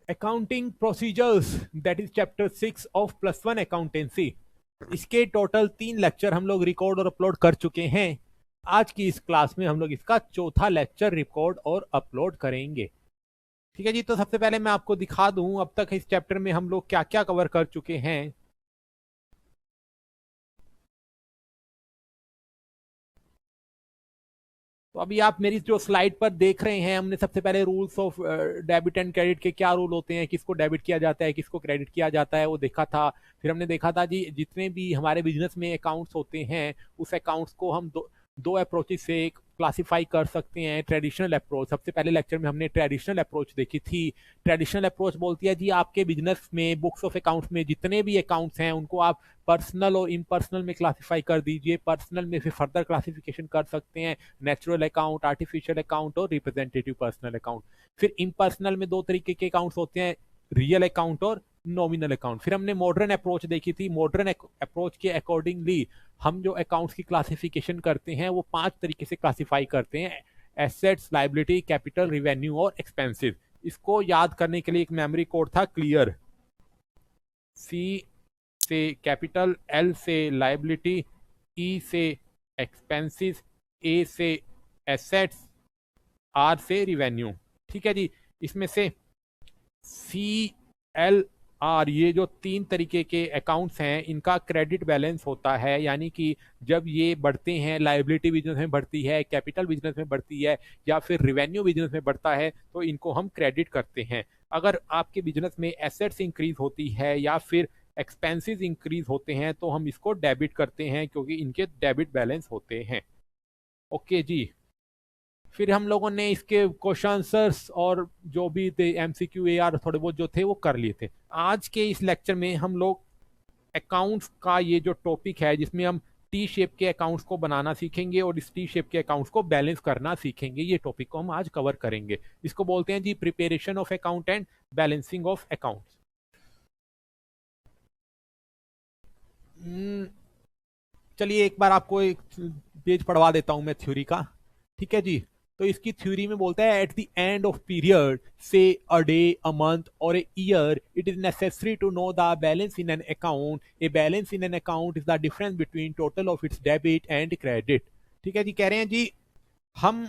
Accounting procedures, that is chapter 6 of +1 accountancy. इसके total 3 lecture हम लोग रिकॉर्ड और अपलोड कर चुके हैं। आज की इस क्लास में हम लोग इसका चौथा लेक्चर रिकॉर्ड और अपलोड करेंगे। ठीक है जी, तो सबसे पहले मैं आपको दिखा दूं अब तक इस चैप्टर में हम लोग क्या क्या कवर कर चुके हैं। तो अभी आप मेरी जो स्लाइड पर देख रहे हैं, हमने सबसे पहले rules of debit and credit के क्या रूल होते हैं, किसको डेबिट किया जाता है, किसको क्रेडिट किया जाता है, वो देखा था। फिर हमने देखा था जी, जितने भी हमारे बिजनेस में अकाउंट्स होते हैं, उस अकाउंट्स को हम दो दो अप्रोचेस से क्लासिफाई कर सकते हैं। ट्रेडिशनल अप्रोच, सबसे पहले लेक्चर में हमने ट्रेडिशनल अप्रोच देखी थी। ट्रेडिशनल अप्रोच बोलती है जी, आपके बिजनेस में बुक्स ऑफ अकाउंट्स में जितने भी अकाउंट्स हैं उनको आप पर्सनल और इम्पर्सनल में क्लासिफाई कर दीजिए। पर्सनल में फिर फर्दर क्लासिफिकेशन कर सकते हैं, नेचुरल अकाउंट, आर्टिफिशियल अकाउंट और रिप्रेजेंटेटिव पर्सनल अकाउंट। फिर इम्पर्सनल में 2 तरीके के अकाउंट्स होते हैं, रियल अकाउंट और नॉमिनल अकाउंट। फिर हमने मॉडर्न अप्रोच देखी थी। मॉडर्न अप्रोच के अकॉर्डिंगली हम जो अकाउंट्स की क्लासिफिकेशन करते हैं वो 5 तरीके से क्लासिफाई करते हैं: एसेट्स, लाइबिलिटी, कैपिटल, रिवेन्यू और एक्सपेंसिव। इसको याद करने के लिए एक मेमोरी कोड था, क्लियर। सी से कैपिटल, एल से लाइबिलिटी, ई से एक्सपेंसिस, ए से एसेट्स, आर से रिवेन्यू। ठीक है जी, इसमें से सी, एल, आर, ये जो 3 तरीके के अकाउंट्स हैं इनका क्रेडिट बैलेंस होता है। यानी कि जब ये बढ़ते हैं, लाइबिलिटी बिजनेस में बढ़ती है, कैपिटल बिजनेस में बढ़ती है या फिर रिवेन्यू बिजनेस में बढ़ता है, तो इनको हम क्रेडिट करते हैं। अगर आपके बिजनेस में एसेट्स इंक्रीज होती है या फिर एक्सपेंसेस इंक्रीज होते हैं तो हम इसको डेबिट करते हैं, क्योंकि इनके डेबिट बैलेंस होते हैं। ओके जी। फिर हम लोगों ने इसके क्वेश्चन आंसर्स और जो भी थे MCQ AR थोड़े बहुत जो थे वो कर लिए थे। आज के इस लेक्चर में हम लोग अकाउंट्स का ये जो टॉपिक है, जिसमें हम टी शेप के अकाउंट्स को बनाना सीखेंगे और इस टी शेप के अकाउंट्स को बैलेंस करना सीखेंगे। ये टॉपिक को हम आज कवर करेंगे। इसको बोलते हैं जी preparation of account and balancing of accounts. चलिए एक बार आपको एक पेज पढ़वा देता हूं मैं थ्योरी का। ठीक है जी, तो इसकी थ्योरी में बोलता है, at the end of period, say a day, a month और a year, it is necessary to know the balance in an account. A balance in an account is the difference between total of its debit and credit. ठीक है जी, कह रहे हैं जी हम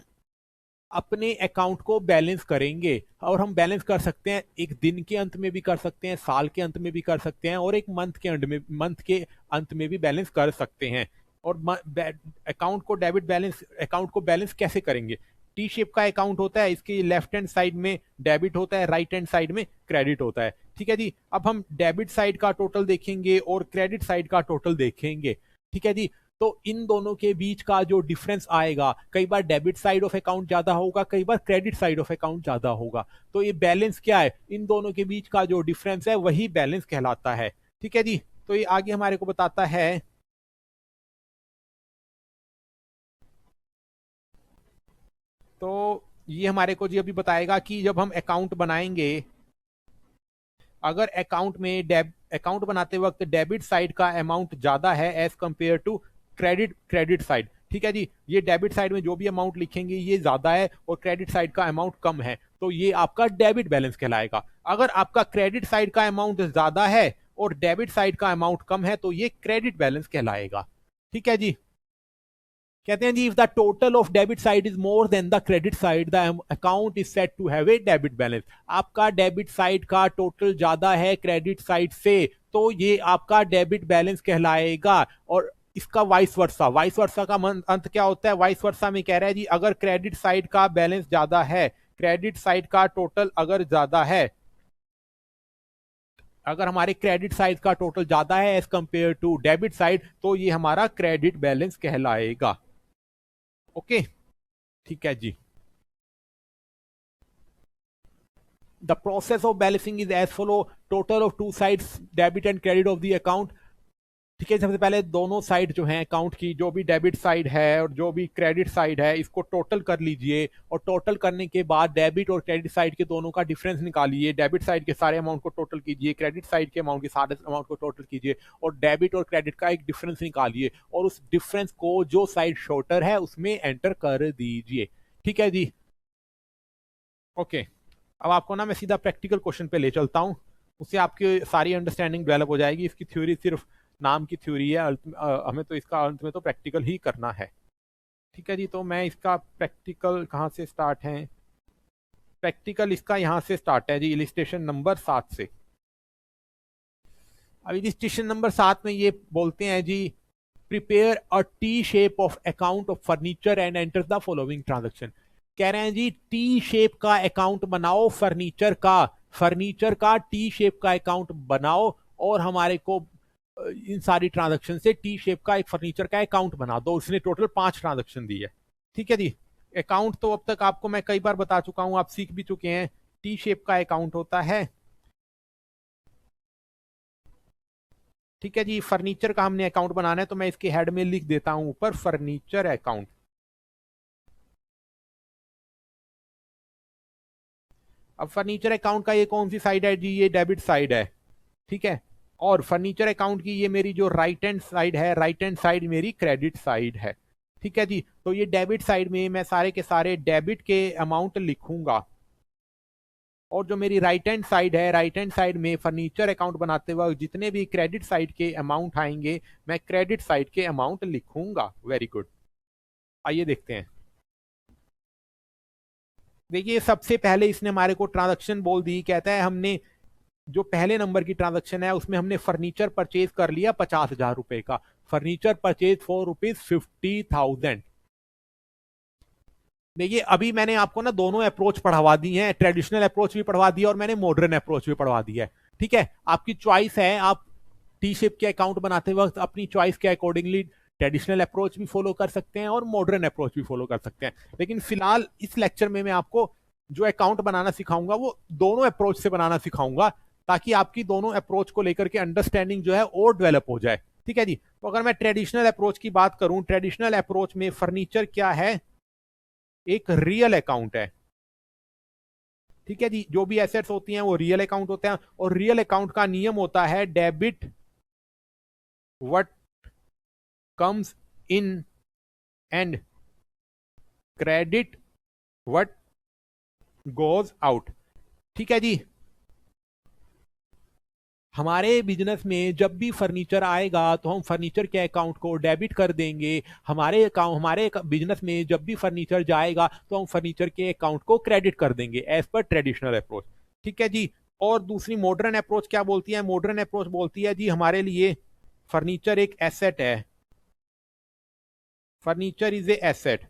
अपने account को balance करेंगे, और हम बैलेंस कर सकते हैं एक दिन के अंत में भी कर सकते हैं, साल के अंत में भी कर सकते हैं और एक मंथ के अंत में भी बैलेंस कर सकते हैं। और अकाउंट को डेबिट बैलेंस, अकाउंट को बैलेंस कैसे करेंगे? टी शेप का अकाउंट होता है, इसके लेफ्ट हैंड साइड में डेबिट होता है, राइट हैंड साइड में क्रेडिट होता है। ठीक है जी, अब हम डेबिट साइड का टोटल देखेंगे और क्रेडिट साइड का टोटल देखेंगे। ठीक है जी, तो इन दोनों के बीच का जो डिफरेंस आएगा, कई बार डेबिट साइड ऑफ अकाउंट ज्यादा होगा, कई बार क्रेडिट साइड ऑफ अकाउंट ज्यादा होगा। तो ये बैलेंस क्या है? इन दोनों के बीच का जो डिफरेंस है वही बैलेंस कहलाता है। ठीक है जी, तो ये आगे हमारे को बताता है, तो ये हमारे को जी अभी बताएगा कि जब हम अकाउंट बनाएंगे, अगर अकाउंट में अकाउंट बनाते वक्त डेबिट साइड का अमाउंट ज्यादा है as compare to credit side. ठीक है जी, ये डेबिट साइड में जो भी अमाउंट लिखेंगे ये ज्यादा है और क्रेडिट साइड का अमाउंट कम है, तो ये आपका डेबिट बैलेंस कहलाएगा। अगर आपका क्रेडिट साइड का अमाउंट ज्यादा है और डेबिट साइड का अमाउंट कम है तो ये क्रेडिट बैलेंस कहलाएगा। ठीक है जी, कहते हैं जी, if the total of debit side is more than the credit side, the account is set to have a debit balance. आपका डेबिट साइड का टोटल ज्यादा है क्रेडिट साइड से, तो ये आपका डेबिट बैलेंस कहलाएगा। और इसका वाइस वर्सा का अंत क्या होता है? वाइस वर्सा में कह रहा है जी, अगर क्रेडिट साइड का बैलेंस ज्यादा है, क्रेडिट साइड का टोटल अगर ज्यादा है, अगर हमारे क्रेडिट साइड का टोटल ज्यादा है as compare to debit side, तो ये हमारा क्रेडिट बैलेंस कहलाएगा। ओके, ठीक है जी। The process of balancing is as follow: total of two sides, debit and credit of the account। ठीक है, सबसे पहले दोनों साइड जो है अकाउंट की, जो भी डेबिट साइड है और जो भी क्रेडिट साइड है, इसको टोटल कर लीजिए। और टोटल करने के बाद डेबिट और क्रेडिट साइड के दोनों का डिफरेंस निकालिए। डेबिट साइड के सारे अमाउंट को टोटल कीजिए, क्रेडिट साइड के अमाउंट के सारे अमाउंट को टोटल कीजिए और डेबिट और क्रेडिट का एक डिफरेंस निकालिए और उस डिफरेंस को जो साइड शॉर्टर है उसमें एंटर कर दीजिए। ठीक है जी, ओके। अब आपको ना मैं सीधा प्रैक्टिकल क्वेश्चन पे ले चलता हूँ, उससे आपकी सारी अंडरस्टैंडिंग डेवलप हो जाएगी। इसकी थ्योरी सिर्फ नाम की थ्योरी है, हमें तो इसका अंत में तो प्रैक्टिकल ही करना है। ठीक है जी, तो मैं इसका प्रैक्टिकल कहाँ से स्टार्ट है, प्रैक्टिकल इसका यहाँ से स्टार्ट है जी, इलिस्ट्रेशन नंबर 7 से। अब इलिस्ट्रेशन नंबर 7 में ये बोलते हैं जी, prepare a T shape of account of furniture and enter the following transaction. कह रहे हैं जी टी शेप का अकाउंट बनाओ, फर्नीचर का टी शेप का अकाउंट बनाओ, और हमारे को इन सारी ट्रांजेक्शन से टी शेप का एक फर्नीचर का अकाउंट बना दो। उसने टोटल 5 ट्रांजेक्शन दी है। ठीक है जी, अकाउंट तो अब तक आपको मैं कई बार बता चुका हूं, आप सीख भी चुके हैं। टी शेप का अकाउंट होता है, ठीक है जी, फर्नीचर का हमने अकाउंट बनाना है, तो मैं इसके हेड में लिख देता हूं ऊपर फर्नीचर अकाउंट। अब फर्नीचर अकाउंट का ये कौन सी साइड है जी, ये डेबिट साइड है। ठीक है, और फर्नीचर अकाउंट की ये मेरी जो राइट हैंड साइड है, राइट हैंड साइड मेरी क्रेडिट साइड है। ठीक है जी, तो ये डेबिट साइड में मैं सारे के सारे डेबिट के अमाउंट लिखूंगा, और जो मेरी राइट हैंड साइड है, राइट हैंड साइड में फर्नीचर अकाउंट बनाते वक्त जितने भी क्रेडिट साइड के अमाउंट आएंगे, मैं क्रेडिट साइड के अमाउंट लिखूंगा। वेरी गुड, आइए देखते हैं। देखिए सबसे पहले इसने हमारे को ट्रांजैक्शन बोल दी, कहता है हमने जो पहले नंबर की ट्रांजैक्शन है उसमें हमने फर्नीचर परचेज कर लिया 50,000 रुपए का, फर्नीचर परचेज फॉर ₹50,000। देखिए अभी मैंने आपको ना दोनों अप्रोच पढ़वा दी है, ट्रेडिशनल अप्रोच भी पढ़वा दिया और मैंने मॉडर्न अप्रोच भी पढ़वा दिया है। ठीक है, आपकी चॉइस है, आप टी शेप के अकाउंट बनाते वक्त अपनी चॉइस के अकॉर्डिंगली ट्रेडिशनल अप्रोच भी फॉलो कर सकते हैं और मॉडर्न अप्रोच भी फॉलो कर सकते हैं। लेकिन फिलहाल इस लेक्चर में मैं आपको जो अकाउंट बनाना सिखाऊंगा वो दोनों अप्रोच से बनाना सिखाऊंगा, ताकि आपकी दोनों अप्रोच को लेकर के अंडरस्टैंडिंग जो है और डेवलप हो जाए। ठीक है जी, तो अगर मैं ट्रेडिशनल अप्रोच की बात करूं, ट्रेडिशनल अप्रोच में फर्नीचर क्या है, एक रियल अकाउंट है। ठीक है जी, जो भी एसेट्स होती हैं वो रियल अकाउंट होते हैं, और रियल अकाउंट का नियम होता है debit what comes in and credit what goes out. ठीक है जी, हमारे बिजनेस में जब भी फर्नीचर आएगा तो हम फर्नीचर के अकाउंट को डेबिट कर देंगे, हमारे बिजनेस में जब भी फर्नीचर जाएगा तो हम फर्नीचर के अकाउंट को क्रेडिट कर देंगे, एज पर ट्रेडिशनल अप्रोच। ठीक है जी, और दूसरी मॉडर्न अप्रोच क्या बोलती है, मॉडर्न अप्रोच बोलती है जी हमारे लिए फर्नीचर एक एसेट है, फर्नीचर इज ए एसेट।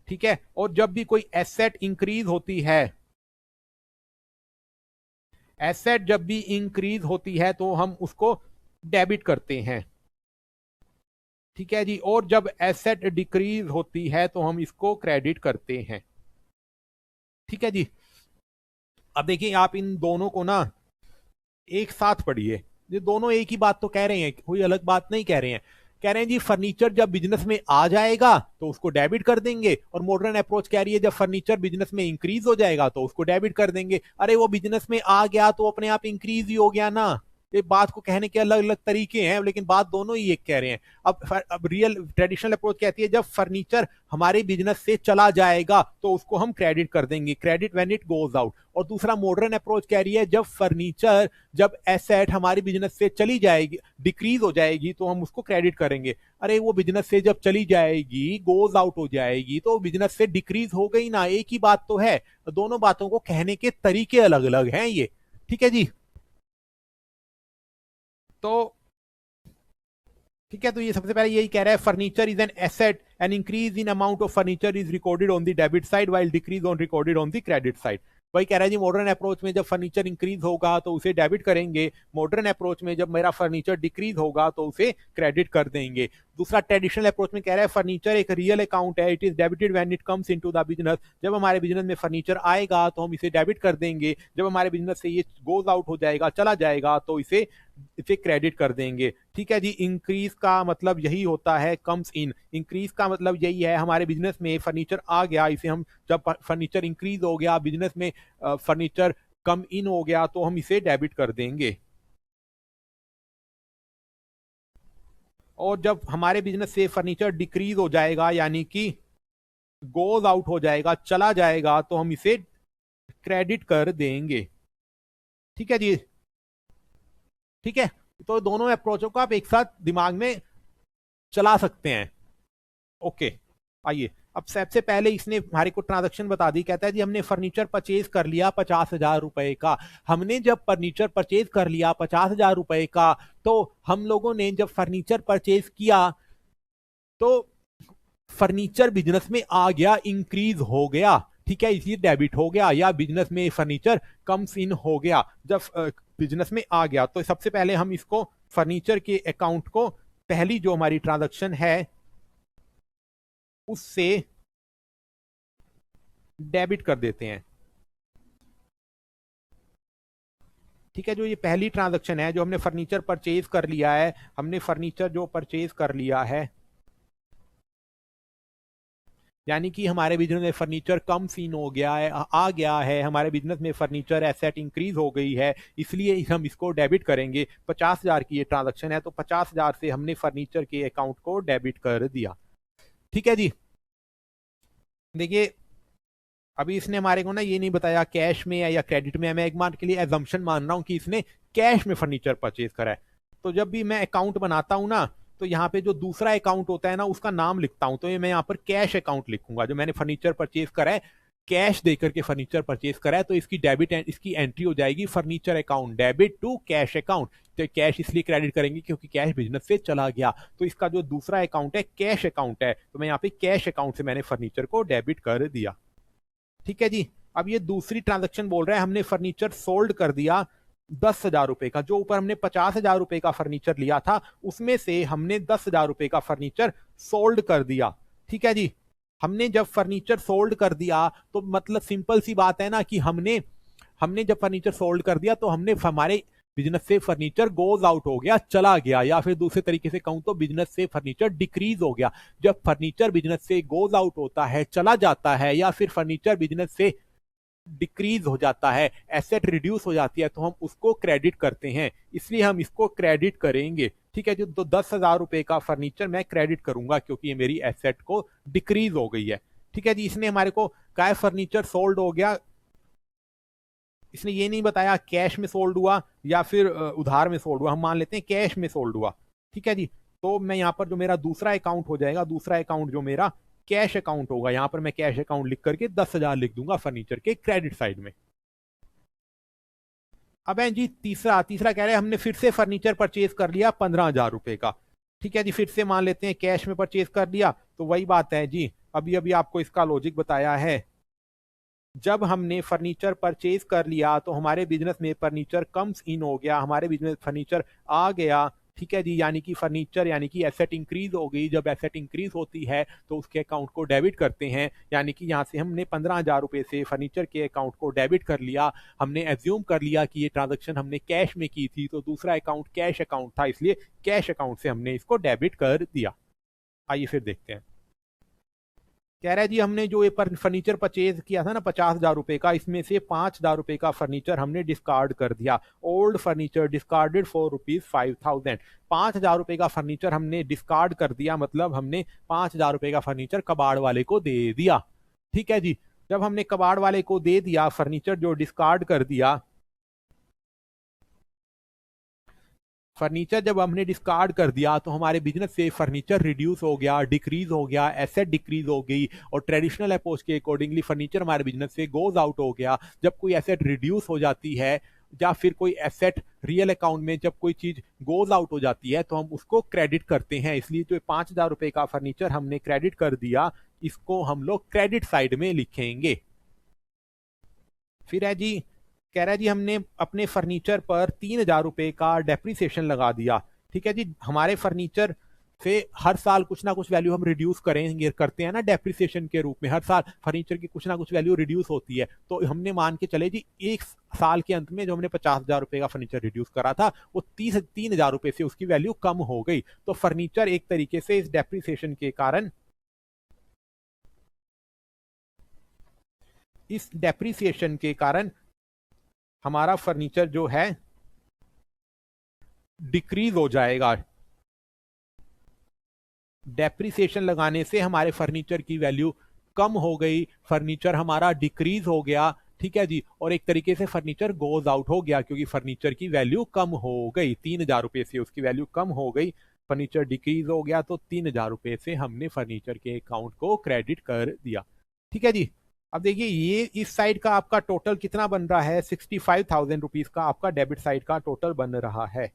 ठीक है, और जब भी कोई एसेट इंक्रीज होती है, एसेट जब भी इंक्रीज होती है तो हम उसको डेबिट करते हैं। ठीक है जी, और जब एसेट डिक्रीज होती है तो हम इसको क्रेडिट करते हैं। ठीक है जी, अब देखिए आप इन दोनों को ना एक साथ पढ़िए, ये दोनों एक ही बात तो कह रहे हैं, कोई अलग बात नहीं कह रहे हैं। कह रहे हैं जी फर्नीचर जब बिजनेस में आ जाएगा तो उसको डेबिट कर देंगे, और मॉडर्न अप्रोच कह रही है जब फर्नीचर बिजनेस में इंक्रीज हो जाएगा तो उसको डेबिट कर देंगे। अरे वो बिजनेस में आ गया तो अपने आप इंक्रीज ही हो गया ना। ये बात को कहने के अलग अलग तरीके हैं, लेकिन बात दोनों ही एक कह रहे हैं। अब रियल ट्रेडिशनल अप्रोच कहती है जब फर्नीचर हमारे बिजनेस से चला जाएगा तो उसको हम क्रेडिट कर देंगे, credit when it goes out. और दूसरा मॉडर्न अप्रोच कह रही है जब एसेट हमारी बिजनेस से चली जाएगी, डिक्रीज हो जाएगी, तो हम उसको क्रेडिट करेंगे। अरे वो बिजनेस से जब चली जाएगी, गोज आउट हो जाएगी, तो बिजनेस से डिक्रीज हो गई ना, एक ही बात तो है। दोनों बातों को कहने के तरीके अलग अलग हैं ये। ठीक है जी, तो ठीक है, तो ये सबसे पहले यही कह रहा है furniture is an asset, an increase in amount of furniture is recorded on the debit side while decrease on recorded on the credit side. वही कह रहा है जी मॉडर्न अप्रोच में जब फर्नीचर इंक्रीज होगा तो उसे डेबिट करेंगे, मॉडर्न अप्रोच में जब मेरा फर्नीचर डिक्रीज होगा तो उसे क्रेडिट कर देंगे। दूसरा ट्रेडिशनल अप्रोच में कह रहा है फर्नीचर एक रियल अकाउंट है, it is debited when it comes into the business. जब हमारे बिजनेस में फर्नीचर आएगा तो हम इसे डेबिट कर देंगे, जब हमारे बिजनेस से ये गोज आउट हो जाएगा, चला जाएगा, तो इसे इसे क्रेडिट कर देंगे। ठीक है जी, इंक्रीज का मतलब यही होता है कम्स इन, इंक्रीज का मतलब यही है हमारे बिजनेस में फर्नीचर आ गया, इसे हम जब फर्नीचर इंक्रीज हो गया बिजनेस में, फर्नीचर कम इन हो गया तो हम इसे डेबिट कर देंगे। और जब हमारे बिजनेस से फर्नीचर डिक्रीज हो जाएगा यानी कि गोज आउट हो जाएगा, चला जाएगा, तो हम इसे क्रेडिट कर देंगे। ठीक है जी, ठीक है। तो दोनों अप्रोचों को आप एक साथ दिमाग में चला सकते हैं। ओके, आइए अब सबसे पहले इसने हमारे को ट्रांजैक्शन बता दी। कहता है जी हमने फर्नीचर परचेज कर लिया 50,000 रुपए का। हमने जब फर्नीचर परचेज कर लिया 50,000 रुपए का, तो हम लोगों ने जब फर्नीचर परचेज किया तो फर्नीचर बिजनेस में आ गया, इंक्रीज हो गया, ठीक है, इसलिए डेबिट हो गया, या बिजनेस में फर्नीचर कम्स इन हो गया। जब बिजनेस में आ गया तो सबसे पहले हम इसको फर्नीचर के अकाउंट को पहली जो हमारी ट्रांजैक्शन है उससे डेबिट कर देते हैं। ठीक है, जो ये पहली ट्रांजैक्शन है, जो हमने फर्नीचर परचेज कर लिया है, हमने फर्नीचर जो परचेज कर लिया है, यानी कि हमारे बिजनेस में फर्नीचर कम सीन हो गया है, आ गया है, हमारे बिजनेस में फर्नीचर एसेट इंक्रीज हो गई है, इसलिए हम इसको डेबिट करेंगे। 50,000 की ये ट्रांजैक्शन है, तो 50,000 से हमने फर्नीचर के अकाउंट को डेबिट कर दिया। ठीक है जी, देखिए अभी इसने हमारे को ना ये नहीं बताया कैश में है या क्रेडिट में है। मैं एक बार के लिए एजम्पशन मान रहा हूं कि इसने कैश में फर्नीचर परचेज करा है। तो जब भी मैं अकाउंट बनाता हूं ना, तो यहाँ पे जो दूसरा अकाउंट होता है ना उसका नाम लिखता हूं। तो ये मैं यहाँ पर कैश अकाउंट लिखूंगा। जो मैंने फर्नीचर परचेज करा है, कैश देकर के फर्नीचर परचेज करा है, तो इसकी डेबिट इसकी एंट्री हो जाएगी furniture account, debit to cash account. तो कैश इसलिए क्रेडिट करेंगे क्योंकि कैश बिजनेस से चला गया। तो इसका जो दूसरा अकाउंट है कैश अकाउंट है, तो मैं यहाँ पे कैश अकाउंट से मैंने फर्नीचर को डेबिट कर दिया। ठीक है जी, अब ये दूसरी ट्रांजैक्शन बोल रहा है हमने फर्नीचर सोल्ड कर दिया 10,000 रुपए का। जो ऊपर हमने 50,000 रुपए का फर्नीचर लिया था उसमें से हमने 10,000 रुपए का फर्नीचर सोल्ड कर दिया। ठीक है जी, हमने जब फर्नीचर सोल्ड कर दिया तो मतलब सिंपल सी बात है ना कि हमने हमने जब फर्नीचर सोल्ड कर दिया तो हमने हमारे बिजनेस से फर्नीचर गोज आउट हो गया, चला गया, या फिर दूसरे तरीके से कहूं तो बिजनेस से फर्नीचर डिक्रीज हो गया। जब फर्नीचर बिजनेस से गोज आउट होता है, चला जाता है, या फिर फर्नीचर बिजनेस से डिक्रीज हो जाता है, एसेट रिड्यूस हो जाती है, तो हम उसको क्रेडिट करते हैं, इसलिए हम इसको क्रेडिट करेंगे। ठीक है जी, तो 10,000 रुपए का फर्नीचर मैं क्रेडिट करूंगा क्योंकि ये मेरी एसेट को डिक्रीज हो गई है। ठीक है जी, इसने हमारे को कहा फर्नीचर सोल्ड हो गया, इसने ये नहीं बताया कैश में सोल्ड हुआ या फिर उधार में सोल्ड हुआ। हम मान लेते हैं कैश में सोल्ड हुआ। ठीक है जी, तो मैं यहाँ पर जो मेरा दूसरा अकाउंट हो जाएगा, दूसरा अकाउंट जो मेरा कैश अकाउंट होगा, यहां पर मैं कैश अकाउंट लिख करके 10,000 लिख दूंगा फर्नीचर के क्रेडिट साइड में। अब है जी तीसरा तीसरा कह रहे हैं हमने फिर से फर्नीचर परचेज कर लिया 15,000 रुपए का। ठीक है जी, फिर से मान लेते हैं कैश में परचेज कर लिया, तो वही बात है जी, अभी अभी आपको इसका लॉजिक बताया है। जब हमने फर्नीचर परचेज कर लिया तो हमारे बिजनेस में फर्नीचर कम्स इन हो गया, हमारे बिजनेस फर्नीचर आ गया। ठीक है जी, यानी कि फर्नीचर यानी कि एसेट इंक्रीज हो गई। जब एसेट इंक्रीज होती है तो उसके अकाउंट को डेबिट करते हैं, यानी कि यहाँ से हमने 15,000 रुपए से फर्नीचर के अकाउंट को डेबिट कर लिया। हमने एज्यूम कर लिया कि ये ट्रांजैक्शन हमने कैश में की थी, तो दूसरा अकाउंट कैश अकाउंट था, इसलिए कैश अकाउंट से हमने इसको डेबिट कर दिया। आइए फिर देखते हैं, कह रहा है जी हमने जो ये फर्नीचर परचेज किया था ना 50,000 रुपए का, इसमें से 5,000 रुपए का फर्नीचर हमने डिस्कार्ड कर दिया। Old furniture discarded for ₹5,000। 5,000 रुपए का फर्नीचर हमने डिस्कार्ड कर दिया, मतलब हमने 5,000 रुपए का फर्नीचर कबाड़ वाले को दे दिया। ठीक है जी, जब हमने कबाड़ वाले को दे दिया फर्नीचर जो डिस्कार्ड कर दिया, फर्नीचर जब हमने डिस्कार्ड कर दिया तो हमारे बिजनेस से फर्नीचर रिड्यूस हो गया, डिक्रीज हो गया, एसेट डिक्रीज हो गई, और ट्रेडिशनल अप्रोच के अकॉर्डिंगली फर्नीचर हमारे बिजनेस से गोज आउट हो गया। जब कोई एसेट रिड्यूस हो जाती है या फिर कोई एसेट रियल अकाउंट में जब कोई चीज गोज आउट हो जाती है तो हम उसको क्रेडिट करते हैं, इसलिए जो 5,000 रुपए का फर्नीचर हमने क्रेडिट कर दिया इसको हम लोग क्रेडिट साइड में लिखेंगे। फिर है जी, कह रहा है जी हमने अपने फर्नीचर पर 3,000 रुपए का डेप्रिसिएशन लगा दिया। ठीक है जी, हमारे फर्नीचर से हर साल कुछ ना कुछ वैल्यू हम रिड्यूस करेंगे, करते हैं ना डेप्रिसिएशन के रूप में, हर साल फर्नीचर की कुछ ना कुछ वैल्यू रिड्यूस होती है। तो हमने मान के चले जी एक साल के अंत में जो हमने 50,000 रुपए का फर्नीचर रिड्यूस करा था वो 3,000 रुपए से उसकी वैल्यू कम हो गई। तो फर्नीचर एक तरीके से इस डेप्रिसिएशन के कारण, इस डेप्रिसिएशन के कारण हमारा फर्नीचर जो है डिक्रीज हो जाएगा। डेप्रिसिएशन लगाने से हमारे फर्नीचर की वैल्यू कम हो गई, फर्नीचर हमारा डिक्रीज हो गया, ठीक है जी, और एक तरीके से फर्नीचर गोज आउट हो गया क्योंकि फर्नीचर की वैल्यू कम हो गई, 3,000 रुपए से उसकी वैल्यू कम हो गई, फर्नीचर डिक्रीज हो गया, तो 3,000 रुपए से हमने फर्नीचर के अकाउंट को क्रेडिट कर दिया। ठीक है जी। अब देखिए ये इस साइड का आपका टोटल कितना बन रहा है, 65,000 रुपीज का आपका डेबिट साइड का टोटल बन रहा है।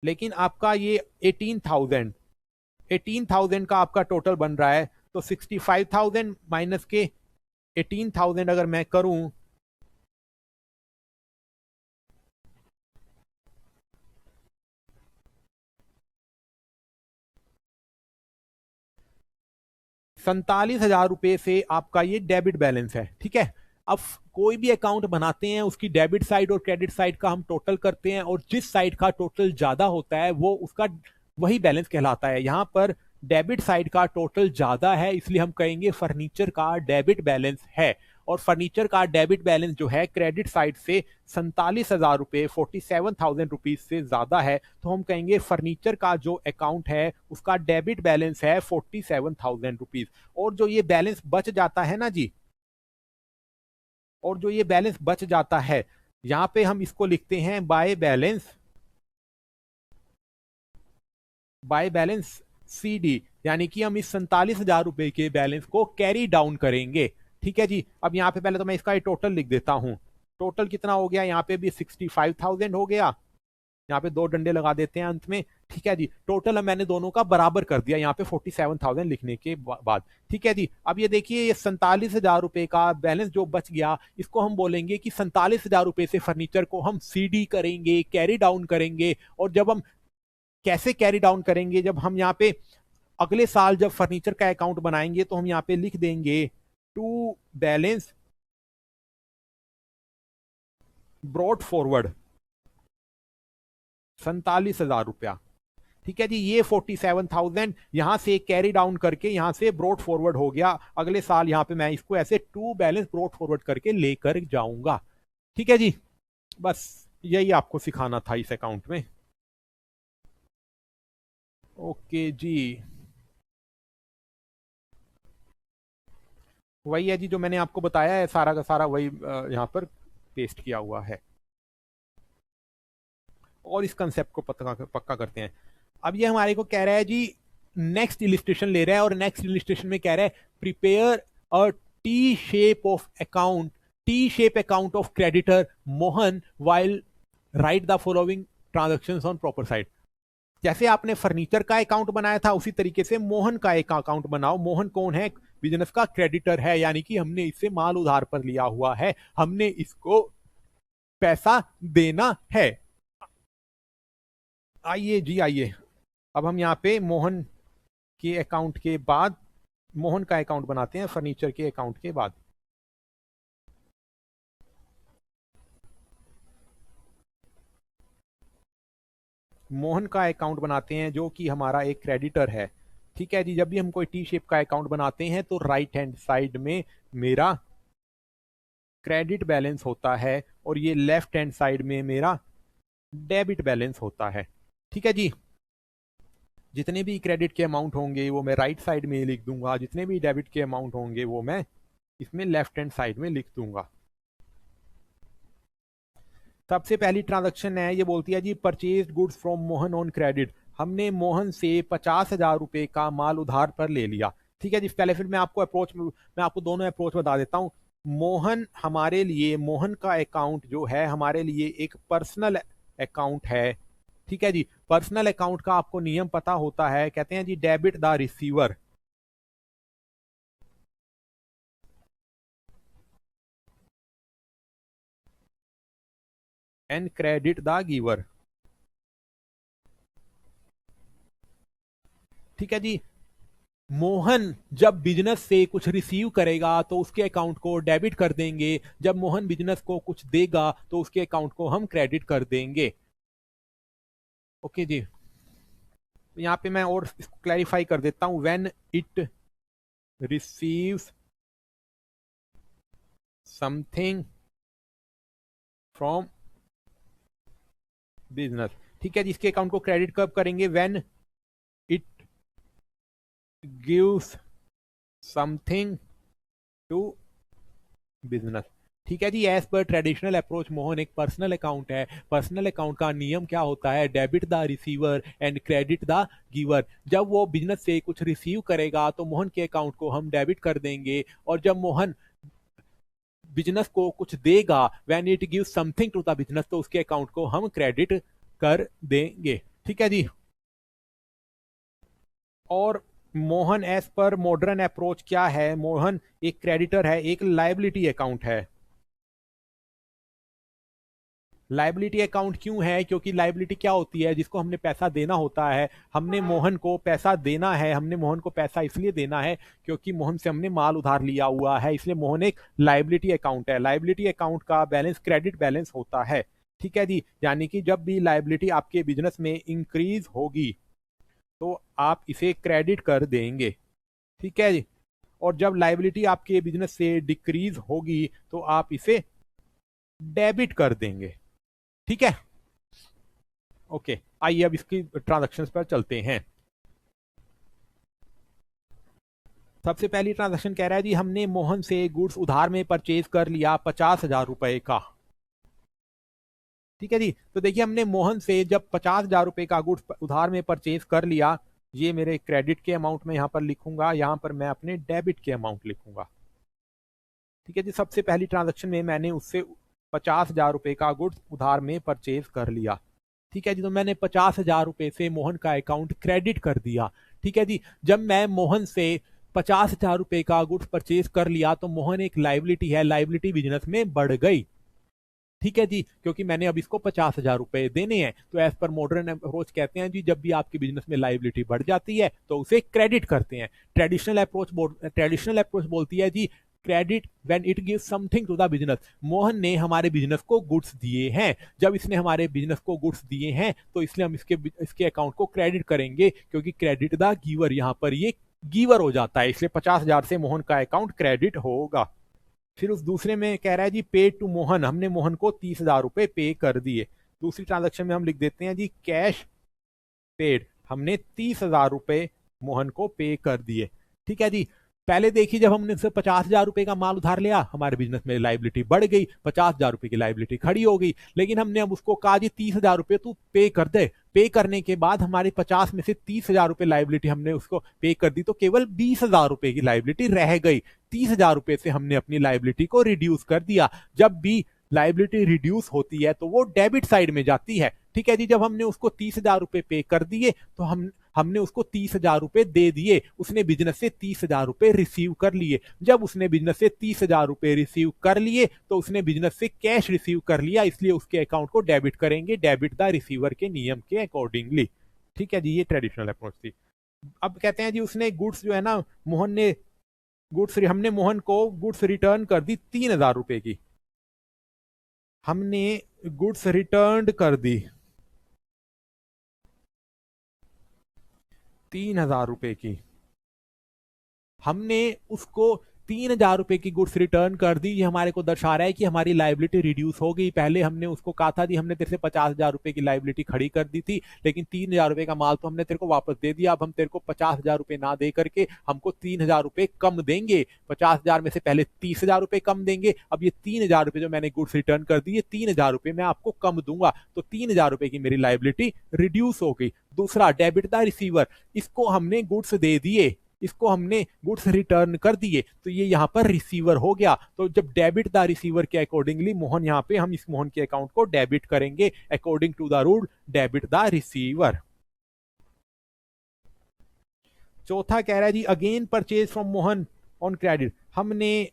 लेकिन आपका ये 18,000 का आपका टोटल बन रहा है, तो 65,000 माइनस के 18,000 अगर मैं करूं, ₹47,000 से आपका ये डेबिट बैलेंस है। ठीक है। अब कोई भी अकाउंट बनाते हैं उसकी डेबिट साइड और क्रेडिट साइड का हम टोटल करते हैं, और जिस साइड का टोटल ज्यादा होता है वो उसका वही बैलेंस कहलाता है। यहां पर डेबिट साइड का टोटल ज्यादा है, इसलिए हम कहेंगे फर्नीचर का डेबिट बैलेंस है। और फर्नीचर का डेबिट बैलेंस जो है क्रेडिट साइड से 47,000 रुपए, 47,000 रुपीज से ज्यादा है, तो हम कहेंगे फर्नीचर का जो अकाउंट है उसका डेबिट बैलेंस है 47,000 रुपीज। और जो ये बैलेंस बच जाता है ना जी, और जो ये बैलेंस बच जाता है, यहां पे हम इसको लिखते हैं बाय बैलेंस सी डी, यानी कि हम इस 47,000 रुपए के बैलेंस को कैरी डाउन करेंगे। ठीक है जी। अब यहाँ पे पहले तो मैं इसका टोटल लिख देता हूं। टोटल कितना हो गया, यहाँ पे भी 65,000 हो गया, यहाँ पे दो डंडे लगा देते हैं अंत में। ठीक है जी। टोटल मैंने दोनों का बराबर कर दिया यहाँ पे 47,000 लिखने के बाद। ठीक है जी। अब ये देखिए ये 47,000 रुपए का बैलेंस जो बच गया, इसको हम बोलेंगे कि 47,000 रुपए से फर्नीचर को हम सीडी करेंगे, कैरी डाउन करेंगे। और जब हम कैसे कैरी डाउन करेंगे, जब हम यहाँ पे अगले साल जब फर्नीचर का अकाउंट बनाएंगे तो हम यहाँ पे लिख देंगे टू बैलेंस ब्रॉड फॉरवर्ड 47,000 रुपया। ठीक है जी। ये 47,000 यहां से कैरी डाउन करके यहां से ब्रॉड फॉरवर्ड हो गया, अगले साल यहां पे मैं इसको ऐसे टू बैलेंस ब्रॉड फॉरवर्ड करके लेकर जाऊंगा। ठीक है जी। बस यही आपको सिखाना था इस अकाउंट में। ओके जी। वही है जी जो मैंने आपको बताया है, सारा का सारा वही यहाँ पर पेस्ट किया हुआ है। और इस कंसेप्ट को पक्का करते हैं। अब ये हमारे को कह रहा है जी, नेक्स्ट इलिस्ट्रेशन ले रहा है, और नेक्स्ट इलिस्ट्रेशन में कह रहा है prepare a T shape of account, T shape account of creditor Mohan while right the following transaction on proper side. जैसे आपने फर्नीचर का अकाउंट बनाया था उसी तरीके से मोहन का एक अकाउंट बनाओ। मोहन कौन है, बिजनेस का क्रेडिटर है, यानी कि हमने इससे माल उधार पर लिया हुआ है, हमने इसको पैसा देना है। आइए जी आइए। अब हम यहाँ पे मोहन के अकाउंट के बाद मोहन का अकाउंट बनाते हैं फर्नीचर के अकाउंट के बाद। मोहन का अकाउंट बनाते हैं जो कि हमारा एक क्रेडिटर है। ठीक है जी। जब भी हम कोई टी शेप का अकाउंट बनाते हैं तो राइट हैंड साइड में मेरा क्रेडिट बैलेंस होता है, और ये लेफ्ट हैंड साइड में मेरा डेबिट बैलेंस होता है। ठीक है जी। जितने भी क्रेडिट के अमाउंट होंगे वो मैं राइट साइड में लिख दूंगा, जितने भी डेबिट के अमाउंट होंगे वो मैं इसमें लेफ्ट हैंड साइड में लिख दूंगा। सबसे पहली ट्रांजैक्शन है, ये बोलती है जी purchase goods from Mohan on credit. हमने मोहन से 50,000 रुपए का माल उधार पर ले लिया। ठीक है जी। पहले फिर मैं आपको दोनों अप्रोच बता देता हूँ। मोहन हमारे लिए, मोहन का अकाउंट जो है हमारे लिए एक पर्सनल अकाउंट है। ठीक है जी। पर्सनल अकाउंट का आपको नियम पता होता है, कहते हैं जी debit the receiver and credit the giver. ठीक है जी। मोहन जब बिजनेस से कुछ रिसीव करेगा तो उसके अकाउंट को डेबिट कर देंगे, जब मोहन बिजनेस को कुछ देगा तो उसके अकाउंट को हम क्रेडिट कर देंगे। ओके जी। यहाँ पे मैं और इसको क्लैरिफाई कर देता हूं, when it receives something from business. ठीक है जी। इसके अकाउंट को क्रेडिट कब करेंगे, when it gives something to business. ठीक है जी, as per traditional approach Mohan एक पर्सनल अकाउंट है। पर्सनल अकाउंट का नियम क्या होता है, debit the receiver and credit the giver. जब वो बिजनेस से कुछ रिसीव करेगा तो मोहन के अकाउंट को हम डेबिट कर देंगे, और जब मोहन बिजनेस को कुछ देगा, when it give something to the business, तो उसके अकाउंट को हम क्रेडिट कर देंगे। ठीक है जी। और Mohan as per modern approach क्या है, मोहन एक क्रेडिटर है, एक लायबिलिटी अकाउंट है। लायबिलिटी अकाउंट क्यों है, क्योंकि लायबिलिटी क्या होती है, जिसको हमने पैसा देना होता है। हमने मोहन को पैसा देना है, हमने मोहन को पैसा इसलिए देना है क्योंकि मोहन से हमने माल उधार लिया हुआ है, इसलिए मोहन एक लायबिलिटी अकाउंट है। लायबिलिटी अकाउंट का बैलेंस क्रेडिट बैलेंस होता है। ठीक है जी, यानी कि जब भी लायबिलिटी आपके बिजनेस में इंक्रीज होगी तो आप इसे क्रेडिट कर देंगे। ठीक है जी। और जब लायबिलिटी आपके बिजनेस से डिक्रीज होगी तो आप इसे डेबिट कर देंगे। ठीक है, ओके। आइए अब इसकी ट्रांजैक्शंस पर चलते हैं। सबसे पहली ट्रांजैक्शन कह रहा है जी, हमने मोहन से गुड्स उधार में परचेज कर लिया 50,000 रुपए का। ठीक है जी, तो देखिए हमने मोहन से जब 50,000 रुपए का गुड्स उधार में परचेज कर लिया, ये मेरे क्रेडिट के अमाउंट में यहां पर लिखूंगा, यहां पर मैं अपने डेबिट के अमाउंट लिखूंगा। ठीक है जी, सबसे पहली ट्रांजैक्शन में मैंने उससे 50,000 रुपए का गुड्स उधार में परचेज कर लिया। ठीक है जी, तो मैंने 50,000 रुपए से मोहन का अकाउंट क्रेडिट कर दिया। ठीक है जी, जब मैं मोहन से 50,000 रुपए का गुड्स परचेज कर लिया तो मोहन एक लाइबिलिटी है, लाइबिलिटी बिजनेस में बढ़ गई। ठीक है जी, क्योंकि मैंने अब इसको 50,000 रुपए देने हैं, तो एज पर मॉडर्न अप्रोच कहते हैं जी, जब भी आपके बिजनेस में लाइबिलिटी बढ़ जाती है तो उसे क्रेडिट करते हैं। ट्रेडिशनल अप्रोच बोलती है जी, credit when it give something to the business. Mohan ने हमारे बिजनेस को गुड्स दिए हैं, जब इसने हमारे बिजनेस को गुड्स दिए हैं तो इसलिए हम इसके अकाउंट को क्रेडिट करेंगे, क्योंकि क्रेडिट द गिवर, यहां पर ये गिवर हो जाता है, इसलिए 50,000 से मोहन का अकाउंट क्रेडिट होगा। फिर उस दूसरे में कह रहा है जी, पे टू मोहन, हमने मोहन को 30,000 रुपए पे कर दिए। दूसरी ट्रांजैक्शन में हम लिख देते हैं जी, कैश पेड, हमने 30,000 रुपए मोहन को पे कर दिए। ठीक है जी, पहले देखिए जब हमने उससे 50,000 रुपए का माल उधार लिया, हमारे बिजनेस में लाइबिलिटी बढ़ गई, 50,000 रुपए की लाइबिलिटी खड़ी हो गई, लेकिन हमने अब उसको कहा जी 30,000 रुपए तू पे कर दे। पे करने के बाद हमारे 50 में से 30,000 रुपए लाइबिलिटी हमने उसको पे कर दी, तो केवल 20,000 रुपए की लाइबिलिटी रह गई। 30,000 रुपए से हमने अपनी लाइबिलिटी को रिड्यूस कर दिया। जब भी लाइबिलिटी रिड्यूस होती है तो वो डेबिट साइड में जाती है। ठीक है जी, जब हमने उसको 30,000 रुपए पे कर दिए तो हमने उसको 30,000 रुपए दे दिए, उसने बिजनेस से 30,000 रुपए रिसीव कर लिए। जब उसने बिजनेस से 30,000 रुपए रिसीव कर लिए तो उसने बिजनेस से कैश रिसीव कर लिया, इसलिए उसके अकाउंट को डेबिट करेंगे, डेबिट द रिसीवर के नियम के अकॉर्डिंगली। ठीक है जी, ये ट्रेडिशनल अप्रोच थी। अब कहते हैं जी, उसने गुड्स जो है ना, मोहन ने गुड्स, हमने मोहन को गुड्स रिटर्न कर दी 3,000 रुपए की। हमने गुड्स रिटर्न कर दी 3,000 रुपए की। हमने उसको 3,000 रुपए की गुड्स रिटर्न कर दी। ये हमारे को दर्शा रहा है कि हमारी लाइबिलिटी रिड्यूस हो गई। पहले हमने उसको कहा था जी, हमने तेरे से 50,000 रुपए की लाइबिलिटी खड़ी कर दी थी, लेकिन 3,000 रुपए का माल तो हमने तेरे को वापस दे दिया। अब हम तेरे को 50,000 रुपए ना दे करके हमको 3,000 रुपए कम देंगे। 50,000 में से पहले 30,000 रुपए कम देंगे, अब ये 3,000 रुपए जो मैंने गुड्स रिटर्न कर दी, 3,000 रुपए मैं आपको कम दूंगा, तो 3,000 रुपए की मेरी लाइबिलिटी रिड्यूस हो गई। दूसरा, डेबिट द रिसीवर, इसको हमने गुड्स दे दिए, इसको हमने गुड्स रिटर्न कर दिए, तो ये यहां पर रिसीवर हो गया। तो जब डेबिट द रिसीवर के अकॉर्डिंगली मोहन, यहां पे हम इस मोहन के अकाउंट को डेबिट करेंगे, according to the rule debit the receiver. चौथा कह रहा है जी, again purchase from Mohan on credit, हमने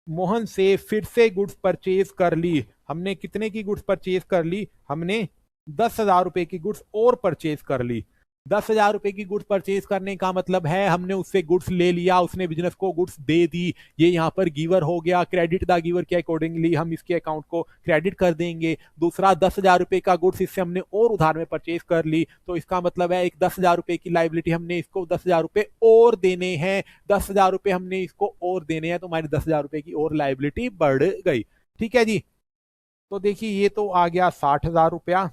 मोहन से फिर से गुड्स परचेज कर ली। हमने कितने की गुड्स परचेज कर ली, हमने 10,000 रुपए की गुड्स और परचेज कर ली। 10,000 रुपए की गुड्स परचेज करने का मतलब है हमने उससे गुड्स ले लिया, उसने बिजनेस को गुड्स दे दी, ये यहाँ पर गिवर हो गया। क्रेडिट द गिवर के अकॉर्डिंगली हम इसके अकाउंट को क्रेडिट कर देंगे। दूसरा, 10,000 रुपए का गुड्स इससे हमने और उधार में परचेज कर ली, तो इसका मतलब है एक 10,000 रुपए की लाइबिलिटी हमने इसको 10,000 रुपए और देने हैं। 10,000 रुपए हमने इसको और देने हैं, तो हमारी 10,000 रुपए की और लाइबिलिटी बढ़ गई। ठीक है जी, तो देखिए ये तो आ गया 60,000 रुपया।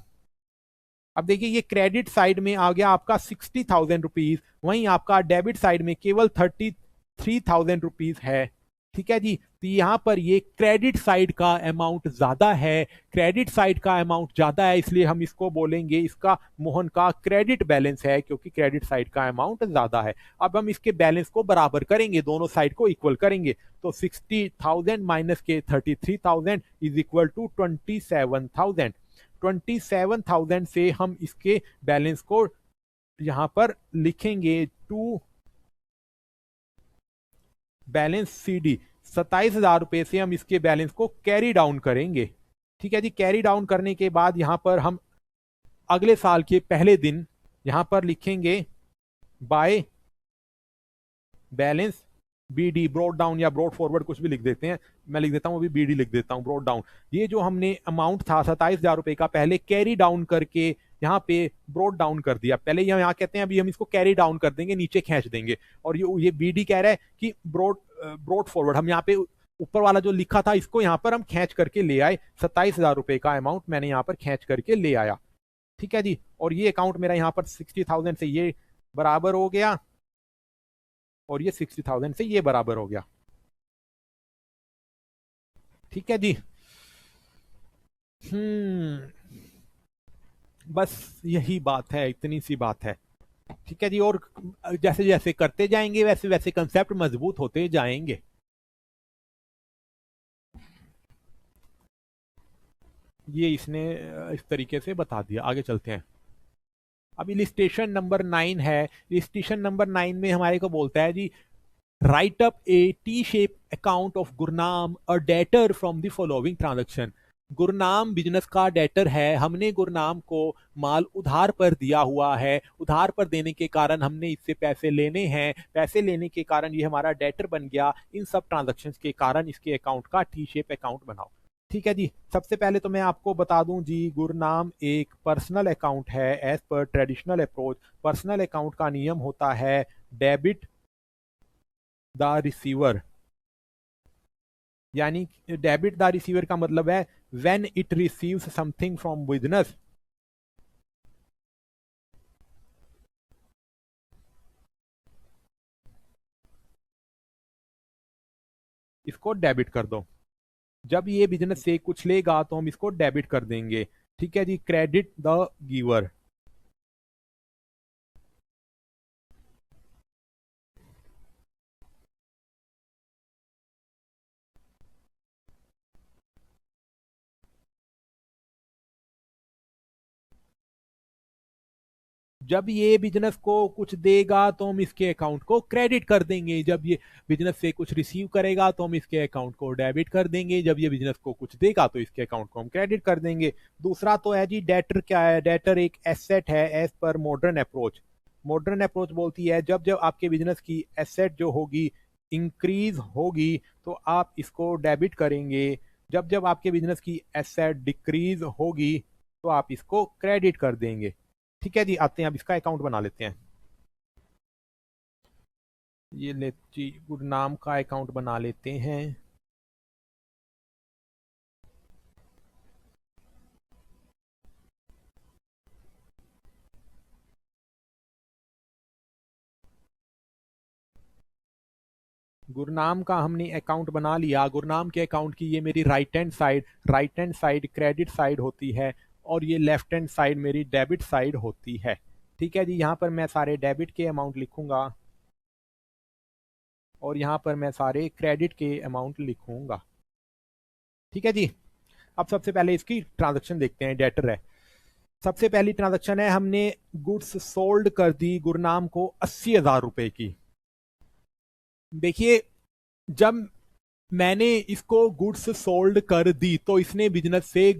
अब देखिए ये क्रेडिट साइड में आ गया आपका 60,000 रुपीज, वहीं आपका डेबिट साइड में केवल 33,000 रुपीज है। ठीक है जी, तो यहाँ पर ये क्रेडिट साइड का अमाउंट ज्यादा है, क्रेडिट साइड का अमाउंट ज्यादा है, इसलिए हम इसको बोलेंगे इसका मोहन का क्रेडिट बैलेंस है, क्योंकि क्रेडिट साइड का अमाउंट ज्यादा है। अब हम इसके बैलेंस को बराबर करेंगे, दोनों साइड को इक्वल करेंगे। तो 60,000 माइनस के 33,000 इज इक्वल टू 27,000। 27,000 से हम इसके बैलेंस को यहां पर लिखेंगे टू बैलेंस सी डी। 27,000 रुपए से हम इसके बैलेंस को कैरी डाउन करेंगे। ठीक है जी, कैरी डाउन करने के बाद यहां पर हम अगले साल के पहले दिन यहां पर लिखेंगे by balance B D, brought down या ब्रॉड फॉरवर्ड कुछ भी लिख देते हैं, मैं लिख देता हूं अभी बी डी लिख देता हूं, ब्रॉड डाउन। ये जो हमने अमाउंट था 27,000 रुपए का, पहले कैरी डाउन करके यहाँ पे ब्रॉड डाउन कर दिया। पहले यहाँ कहते हैं अभी हम इसको कैरी डाउन कर देंगे, नीचे खींच देंगे। और ये बी डी कह रहा है कि ब्रॉड फॉरवर्ड, हम यहाँ पे ऊपर वाला जो लिखा था इसको यहाँ पर हम खींच करके ले आए। 27,000 रुपए का अमाउंट मैंने यहाँ पर खींच करके ले आया। ठीक है जी, और ये अकाउंट मेरा यहाँ पर 60,000 से ये बराबर हो गया, और ये 60,000 से ये बराबर हो गया। ठीक है जी। बस यही बात है, इतनी सी बात है। ठीक है जी, और जैसे जैसे करते जाएंगे वैसे वैसे कंसेप्ट मजबूत होते जाएंगे। ये इसने इस तरीके से बता दिया। आगे चलते हैं। अब इलिस्ट्रेशन नंबर 9 है। इलिस्ट्रेशन नंबर 9 में हमारे को बोलता है जी, write up a T shape account of Gurnam a debtor from the following transaction. Gurnam business का डेटर है, हमने गुरनाम को माल उधार पर दिया हुआ है, उधार पर देने के कारण हमने इससे पैसे लेने हैं, पैसे लेने के कारण ये हमारा डेटर बन गया। इन सब ट्रांजेक्शन्स के कारण इसके अकाउंट का टी शेप अकाउंट बनाओ। ठीक है जी, सबसे पहले तो मैं आपको बता दूं जी, गुरनाम एक पर्सनल अकाउंट है। As per traditional approach, personal account का नियम होता है डेबिट द रिसीवर, यानी डेबिट द रिसीवर का मतलब है when it receives something from business, इसको डेबिट कर दो। जब ये बिजनेस से कुछ लेगा तो हम इसको डेबिट कर देंगे। ठीक है जी, क्रेडिट द गिवर। जब ये बिजनेस को कुछ देगा तो हम इसके अकाउंट को क्रेडिट कर देंगे, जब ये बिजनेस से कुछ रिसीव करेगा तो हम इसके अकाउंट को डेबिट कर देंगे, जब ये बिजनेस को कुछ देगा तो इसके अकाउंट को हम क्रेडिट कर देंगे। दूसरा तो है जी डेटर। क्या है डेटर? एक एसेट है as per modern approach. Modern approach बोलती है जब जब आपके बिजनेस की एसेट जो होगी इंक्रीज होगी तो आप इसको डेबिट करेंगे, जब जब आपके बिजनेस की एसेट डिक्रीज होगी तो आप इसको क्रेडिट कर देंगे। ठीक है जी, आते हैं अब इसका अकाउंट बना लेते हैं। ये ले जी, गुरनाम का अकाउंट बना लेते हैं। गुरनाम का हमने अकाउंट बना लिया। गुरनाम के अकाउंट की ये मेरी right hand side credit side होती है, और ये लेफ्ट हैंड साइड मेरी डेबिट साइड होती है। ठीक है जी, यहाँ पर मैं सारे डेबिट के अमाउंट लिखूंगा और यहाँ पर मैं सारे क्रेडिट के अमाउंट लिखूंगा। ठीक है जी, अब सबसे पहले इसकी ट्रांजेक्शन देखते हैं। डेटर है, सबसे पहली ट्रांजेक्शन है, हमने गुड्स सोल्ड कर दी गुरनाम को 80,000 रुपए की। देखिए, जब मैंने इसको गुड्स सोल्ड कर दी तो इसने बिजनेस से